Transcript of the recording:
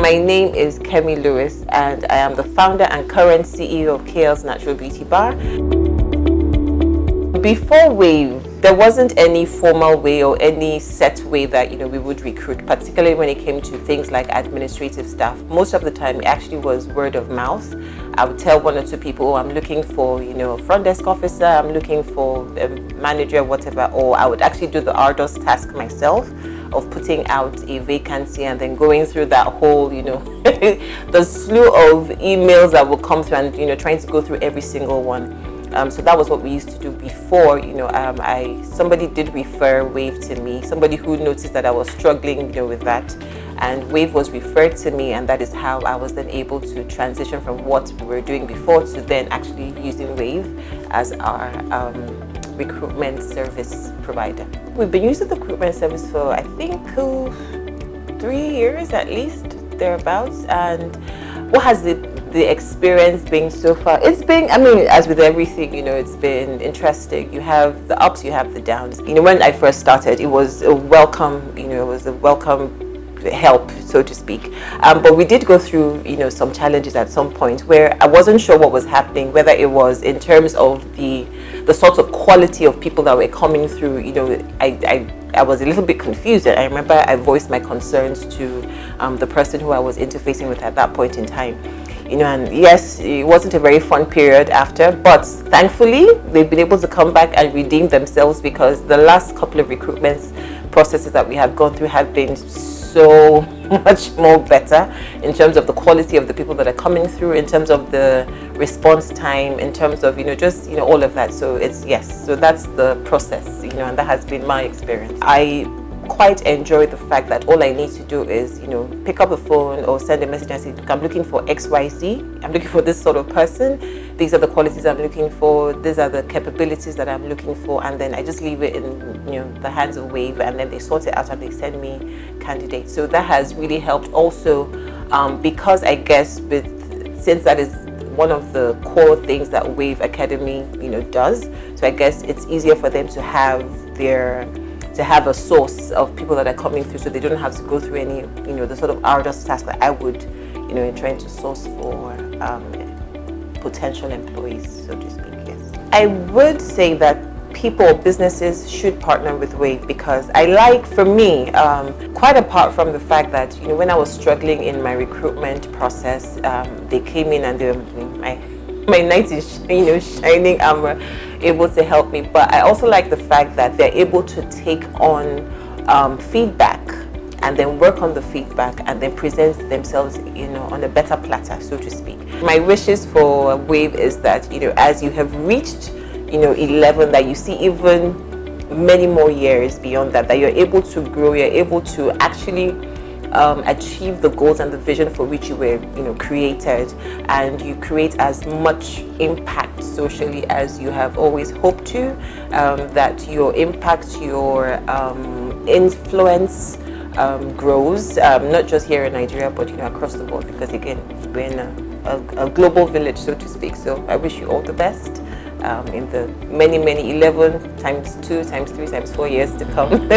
my name is Kemi Lewis, and I am the founder and current CEO of KL's Natural Beauty Bar. Before Wave, there wasn't any formal way or any set way that we would recruit, particularly when it came to things like administrative staff. Most of the time, it actually was word of mouth. I would tell one or two people, oh, I'm looking for a front desk officer, I'm looking for a manager, whatever, or I would actually do the arduous task myself of putting out a vacancy and then going through that whole the slew of emails that will come through and trying to go through every single one. So that was what we used to do before. Somebody did refer Wave to me, somebody who noticed that I was struggling with that, and Wave was referred to me, and that is how I was then able to transition from what we were doing before to then actually using Wave as our recruitment service provider. We've been using the recruitment service for I think 3 years at least, thereabouts. And what has the experience been so far? It's been, as with everything, it's been interesting. You have the ups, you have the downs. When I first started, it was a welcome, help, so to speak. But we did go through, some challenges at some point where I wasn't sure what was happening, whether it was in terms of the sort of quality of people that were coming through. I was a little bit confused. I remember I voiced my concerns to the person who I was interfacing with at that point in time. And yes, it wasn't a very fun period after, but thankfully they've been able to come back and redeem themselves, because the last couple of recruitment processes that we have gone through have been so much more better in terms of the quality of the people that are coming through, in terms of the response time, in terms of just all of that. So so that's the process, and that has been my experience. I quite enjoy the fact that all I need to do is pick up the phone or send a message and say, look, I'm looking for XYZ, I'm looking for this sort of person, these are the qualities I'm looking for, these are the capabilities that I'm looking for, and then I just leave it in the hands of Wave, and then they sort it out and they send me candidates. So that has really helped also, because I guess since that is one of the core things that Wave Academy does, so I guess it's easier for them to have a source of people that are coming through, so they don't have to go through any the sort of arduous task that I would in trying to source for potential employees, so to speak. Yes, I would say that people, businesses should partner with Wave, because for me, quite apart from the fact that when I was struggling in my recruitment process, they came in and they were my knight is shining armor, able to help me. But I also like the fact that they're able to take on feedback and then work on the feedback and then present themselves on a better platter, so to speak. My wishes for Wave is that as you have reached 11, that you see even many more years beyond that you're able to grow, you're able to actually achieve the goals and the vision for which you were created, and you create as much impact socially as you have always hoped to, that your impact, your influence grows, not just here in Nigeria, but across the world, because again, we're in a global village, so to speak. So I wish you all the best in the many 11 times 2 times 3 times 4 years to come.